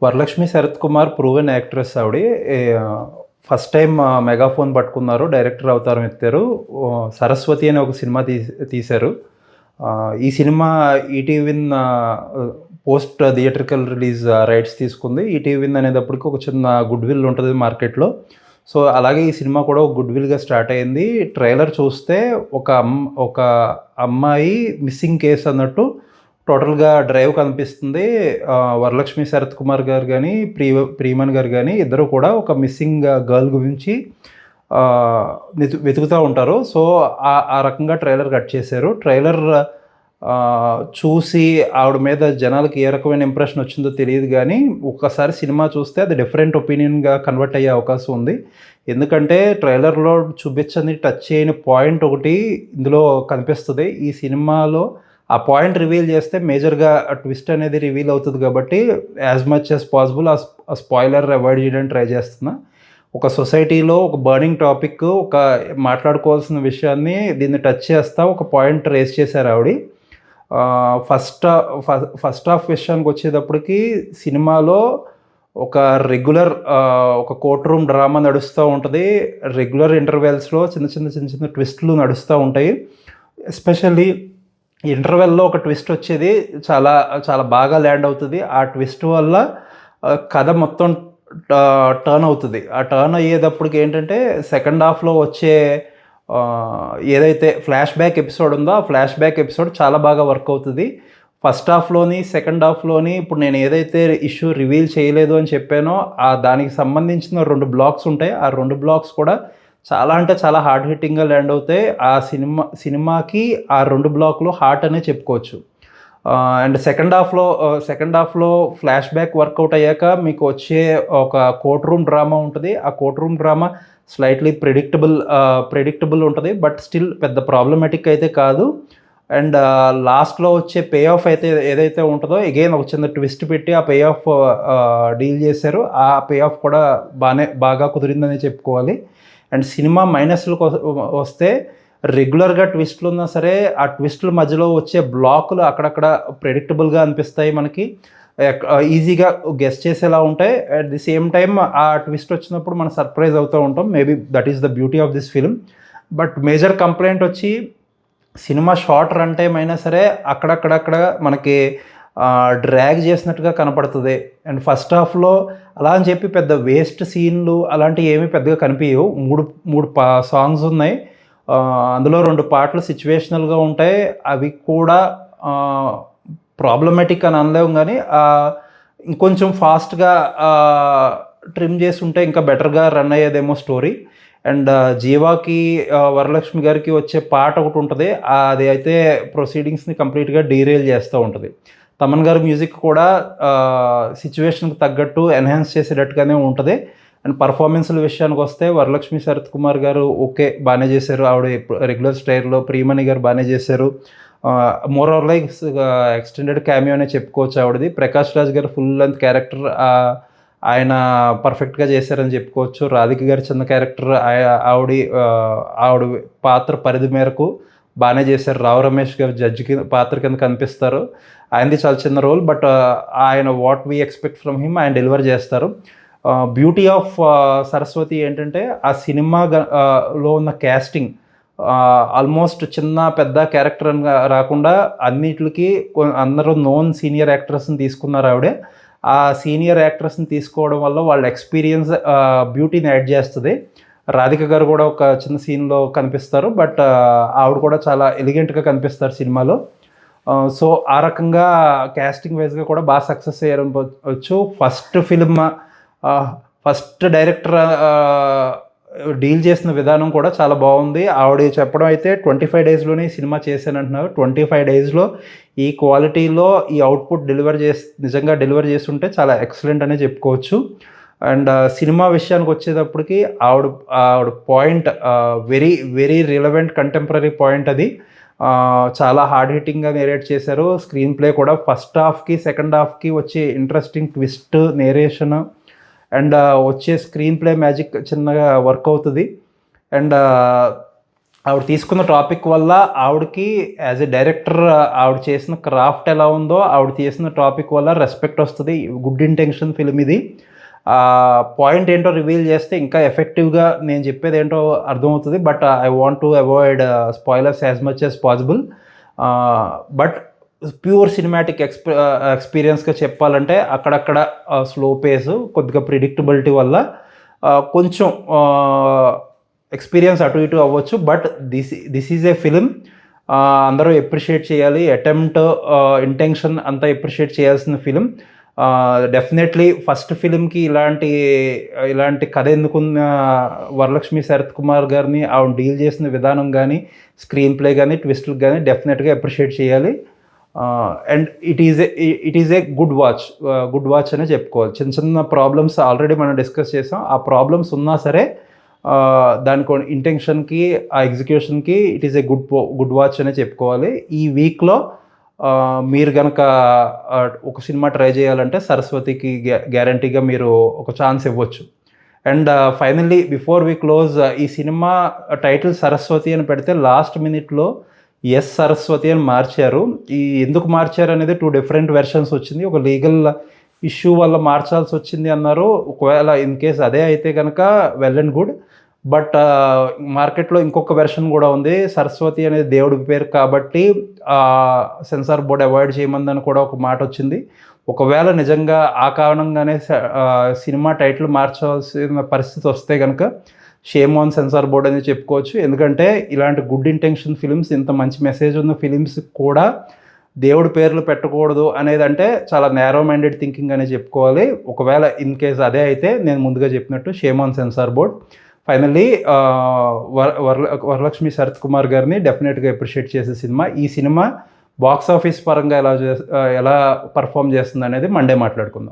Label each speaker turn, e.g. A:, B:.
A: Varalakshmi Sarath Kumar proven actress ఆవిడ. First time megaphone పట్టుకున్నారు, director అవతారం ఎత్తారు. సరస్వతి అనే ఒక సినిమా తీశారు. ఈ cinema ETV Win post theatrical release rights తీసుకుంది. ఈటీవిన్ అనేటప్పటికి ఒక చిన్న గుడ్ విల్ ఉంటుంది మార్కెట్లో. సో అలాగే ఈ సినిమా కూడా ఒక గుడ్ విల్గా స్టార్ట్ అయింది. ట్రైలర్ చూస్తే ఒక అమ్మాయి మిస్సింగ్ కేసు అన్నట్టు టోటల్గా డ్రైవ్ కనిపిస్తుంది. వరలక్ష్మి శరత్ కుమార్ గారు కానీ ప్రియమణి గారు కానీ ఇద్దరు కూడా ఒక మిస్సింగ్ గర్ల్ గురించి వెతుకుతూ ఉంటారు. సో ఆ రకంగా ట్రైలర్ కట్ చేశారు. ట్రైలర్ చూసి ఆవిడ మీద జనాలకి ఏ రకమైన ఇంప్రెషన్ వచ్చిందో తెలియదు, కానీ ఒక్కసారి సినిమా చూస్తే అది డిఫరెంట్ ఒపీనియన్గా కన్వర్ట్ అయ్యే అవకాశం ఉంది. ఎందుకంటే ట్రైలర్లో చూపించని టచ్ చేయని పాయింట్ ఒకటి ఇందులో కనిపిస్తుంది. ఈ సినిమాలో ఆ పాయింట్ రివీల్ చేస్తే మేజర్గా ట్విస్ట్ అనేది రివీల్ అవుతుంది. కాబట్టి యాజ్ మచ్ యాజ్ పాసిబుల్ ఆ స్పాయిలర్ అవాయిడ్ చేయడానికి ట్రై చేస్తున్నా. ఒక సొసైటీలో ఒక బర్నింగ్ టాపిక్, ఒక మాట్లాడుకోవాల్సిన విషయాన్ని దీన్ని టచ్ చేస్తా ఒక పాయింట్ రేస్ చేశారు ఆవిడ. ఫస్ట్ హాఫ్ విషయానికి వచ్చేటప్పటికి సినిమాలో ఒక రెగ్యులర్ ఒక కోర్ట్ రూమ్ డ్రామా నడుస్తూ ఉంటుంది. రెగ్యులర్ ఇంటర్వెల్స్లో చిన్న చిన్న ట్విస్ట్లు నడుస్తూ ఉంటాయి. ఎస్పెషల్లీ ఇంటర్వెల్లో ఒక ట్విస్ట్ వచ్చేది చాలా చాలా బాగా ల్యాండ్ అవుతుంది. ఆ ట్విస్ట్ వల్ల కథ మొత్తం టర్న్ అవుతుంది. ఆ టర్న్ అయ్యేటప్పటికి ఏంటంటే సెకండ్ హాఫ్లో వచ్చే ఏదైతే ఫ్లాష్ బ్యాక్ ఎపిసోడ్ ఉందో ఆ ఫ్లాష్ బ్యాక్ ఎపిసోడ్ చాలా బాగా వర్క్ అవుతుంది. ఫస్ట్ హాఫ్లోని సెకండ్ హాఫ్లోని ఇప్పుడు నేను ఏదైతే ఇష్యూ రివీల్ చేయలేదు అని చెప్పానో దానికి సంబంధించిన 2 బ్లాక్స్ ఉంటాయి. ఆ 2 బ్లాక్స్ కూడా చాలా అంటే చాలా హార్డ్ హిట్టింగ్గా ల్యాండ్ అవుతాయి. ఆ సినిమాకి ఆ 2 బ్లాక్లు హార్ట్ అనే చెప్పుకోవచ్చు. అండ్ సెకండ్ హాఫ్లో ఫ్లాష్ బ్యాక్ వర్కౌట్ అయ్యాక మీకు వచ్చే ఒక కోర్ట్ రూమ్ డ్రామా ఉంటుంది. ఆ court room drama slightly predictable ఉంటుంది, బట్ స్టిల్ పెద్ద ప్రాబ్లమాటిక్ అయితే కాదు. అండ్ లాస్ట్లో వచ్చే పే ఆఫ్ అయితే ఏదైతే ఉంటుందో అగైన్ ఒక చిన్న ట్విస్ట్ పెట్టి ఆ పే ఆఫ్ డీల్ చేశారు. ఆ పే ఆఫ్ కూడా బాగా కుదిరిందని చెప్పుకోవాలి. అండ్ సినిమా మైనస్లకు వస్తే రెగ్యులర్గా ట్విస్ట్లు ఉన్నా సరే ఆ ట్విస్టుల మధ్యలో వచ్చే బ్లాకులు అక్కడక్కడ ప్రెడిక్టబుల్గా అనిపిస్తాయి, మనకి ఈజీగా గెస్ చేసేలా ఉంటాయి. అట్ ది సేమ్ టైమ్ ఆ ట్విస్ట్ వచ్చినప్పుడు మనం సర్ప్రైజ్ అవుతూ ఉంటాం. Maybe that is the beauty of this film. But major complaint వచ్చి సినిమా షార్ట్ రన్ టైం అయినా సరే అక్కడక్కడ మనకి డ్రాగ్ చేసినట్టుగా కనపడుతుంది. అండ్ ఫస్ట్ హాఫ్లో అలా అని చెప్పి పెద్ద వేస్ట్ సీన్లు అలాంటివి ఏమీ పెద్దగా కనిపించవు. మూడు సాంగ్స్ ఉన్నాయి. అందులో 2 పాటలు సిచ్యువేషనల్గా ఉంటాయి. అవి కూడా ప్రాబ్లమాటిక్ అని అనలేము, కానీ ఇంకొంచెం ఫాస్ట్గా ట్రిమ్ చేసి ఉంటే ఇంకా బెటర్గా రన్ అయ్యేదేమో స్టోరీ. అండ్ జీవాకి వరలక్ష్మి గారికి వచ్చే పాట ఒకటి ఉంటుంది, అది అయితే ప్రొసీడింగ్స్ని కంప్లీట్గా డీరేల్ చేస్తూ ఉంటుంది. తమన్ గారి మ్యూజిక్ కూడా సిచ్యువేషన్కి తగ్గట్టు ఎన్హాన్స్ చేసేటట్టుగానే ఉంటుంది. అండ్ పర్ఫార్మెన్స్ల విషయానికి వస్తే వరలక్ష్మి శరత్ కుమార్ గారు ఓకే బాగానే చేశారు, ఆవిడ రెగ్యులర్ స్టైల్లో. ప్రియమణి గారు బాగానే చేశారు. More or like extended cameo అనే చెప్పుకోవచ్చు ఆవిడది. ప్రకాష్ రాజ్ గారు ఫుల్ లెంత్ క్యారెక్టర్ ఆయన పర్ఫెక్ట్గా చేశారని చెప్పుకోవచ్చు. రాధిక గారి చిన్న క్యారెక్టర్ ఆవిడ పాత్ర పరిధి మేరకు బాగానే చేశారు. రావు రమేష్ గారు జడ్జి పాత్ర కింద కనిపిస్తారు. ఆయనది చాలా చిన్న రోల్, బట్ ఆయన what we expect from him ఆయన డెలివర్ చేస్తారు. బ్యూటీ ఆఫ్ సరస్వతి ఏంటంటే ఆ సినిమాలో ఉన్న క్యాస్టింగ్ ఆల్మోస్ట్ చిన్న పెద్ద క్యారెక్టర్ అని రాకుండా అన్నిటికి అందరూ నోన్ సీనియర్ యాక్టర్స్ని తీసుకున్నారు ఆవిడే. ఆ సీనియర్ యాక్టర్స్ని తీసుకోవడం వల్ల వాళ్ళ ఎక్స్పీరియన్స్ బ్యూటీని యాడ్ చేస్తుంది. రాధిక గారు కూడా ఒక చిన్న సీన్లో కనిపిస్తారు, బట్ ఆవిడ కూడా చాలా ఎలిగెంట్గా కనిపిస్తారు సినిమాలో. సో ఆ రకంగా క్యాస్టింగ్ వైజ్గా కూడా బాగా సక్సెస్ అయ్యారనుకోవచ్చు. ఫస్ట్ డైరెక్టర్ డీల్ చేసిన విధానం కూడా చాలా బాగుంది. ఆవిడ చెప్పడం అయితే 25 డేస్లోనే సినిమా చేశానంటున్నారు. 25 డేస్లో ఈ క్వాలిటీలో ఈ అవుట్పుట్ నిజంగా డెలివర్ చేస్తుంటే చాలా ఎక్సలెంట్ అనే చెప్పుకోవచ్చు. అండ్ సినిమా విషయానికి వచ్చేటప్పటికి ఆవిడ point very very relevant contemporary point అది. చాలా హార్డ్ హిట్టింగ్గా నేరేట్ చేశారు. స్క్రీన్ ప్లే కూడా ఫస్ట్ హాఫ్కి సెకండ్ హాఫ్కి వచ్చే ఇంట్రెస్టింగ్ ట్విస్ట్, నేరేషన్ అండ్ వచ్చే స్క్రీన్ ప్లే మ్యాజిక్ చిన్నగా వర్క్ అవుతుంది. అండ్ ఆవిడ తీసుకున్న టాపిక్ వల్ల ఆవిడకి యాజ్ ఎ డైరెక్టర్ ఆవిడ చేసిన క్రాఫ్ట్ ఎలా ఉందో ఆవిడ చేసిన టాపిక్ వల్ల రెస్పెక్ట్ వస్తుంది. గుడ్ ఇంటెన్షన్ ఫిల్మ్ ఇది. పాయింట్ ఏంటో రివీల్ చేస్తే ఇంకా ఎఫెక్టివ్గా నేను చెప్పేది ఏంటో అర్థమవుతుంది. But I want to avoid spoilers as much as possible. But pure cinematic ఎక్స్పీరియన్స్గా చెప్పాలంటే అక్కడక్కడ స్లో పేస్, కొద్దిగా ప్రిడిక్టబిలిటీ వల్ల కొంచెం ఎక్స్పీరియన్స్ అటు ఇటు అవ్వచ్చు. But this is a film అందరూ ఎప్రిషియేట్ చేయాలి. అటెంప్ట్, ఇంటెన్షన్ అంతా ఎప్రిషియేట్ చేయాల్సిన ఫిలిం. డెఫినెట్లీ ఫస్ట్ ఫిలింకి ఇలాంటి కథ ఎందుకున్న వరలక్ష్మి శరత్ కుమార్ గారిని ఆవిడ డీల్ చేసిన విధానం కానీ, స్క్రీన్ ప్లే కానీ, ట్విస్టులు కానీ డెఫినెట్గా అప్రిషియేట్ చేయాలి. And it is a good watch అనే చెప్పుకోవాలి. చిన్న చిన్న ప్రాబ్లమ్స్ ఆల్రెడీ మనం డిస్కస్ చేసాం. ఆ ప్రాబ్లమ్స్ ఉన్నా సరే దానికి ఇంటెన్షన్కి, ఆ ఎగ్జిక్యూషన్కి it is a good watch అనే చెప్పుకోవాలి. ఈ వీక్లో మీరు కనుక ఒక సినిమా ట్రై చేయాలంటే సరస్వతికి గ్యారంటీగా మీరు ఒక ఛాన్స్ ఇవ్వచ్చు. And finally before we close, ఈ సినిమా టైటిల్ సరస్వతి అని పెడితే లాస్ట్ మినిట్లో ఎస్ సరస్వతి అని మార్చారు. ఎందుకు మార్చారు అనేది 2 డిఫరెంట్ వెర్షన్స్ వచ్చింది. ఒక లీగల్ ఇష్యూ వల్ల మార్చాల్సి వచ్చింది అన్నారు. ఒకవేళ ఇన్ కేస్ అదే అయితే కనుక వెల్ అండ్ గుడ్. బట్ మార్కెట్లో ఇంకొక వెర్షన్ కూడా ఉంది. సరస్వతి అనేది దేవుడి పేరు కాబట్టి సెన్సార్ బోర్డ్ అవాయిడ్ చేయమందని కూడా ఒక మాట వచ్చింది. ఒకవేళ నిజంగా ఆ కారణంగానే సినిమా టైటిల్ మార్చాల్సిన పరిస్థితి వస్తే కనుక షేమ్ ఆన్ సెన్సార్ బోర్డ్ అని చెప్పుకోవచ్చు. ఎందుకంటే ఇలాంటి గుడ్ ఇంటెన్షన్ ఫిలిమ్స్, ఇంత మంచి మెసేజ్ ఉన్న ఫిలిమ్స్ కూడా దేవుడి పేర్లు పెట్టకూడదు అనేది అంటే చాలా నేరో మైండెడ్ థింకింగ్ అనే చెప్పుకోవాలి. ఒకవేళ ఇన్ కేస్ అదే అయితే నేను ముందుగా చెప్పినట్టు shame on censor board. Finally Varalakshmi Sarath Kumar గారిని డెఫినెట్గా అప్రిషియేట్ చేసే సినిమా. ఈ సినిమా బాక్స్ ఆఫీస్ పరంగా ఎలా పర్ఫామ్ చేస్తుంది అనేది మండే మాట్లాడుకుందాం.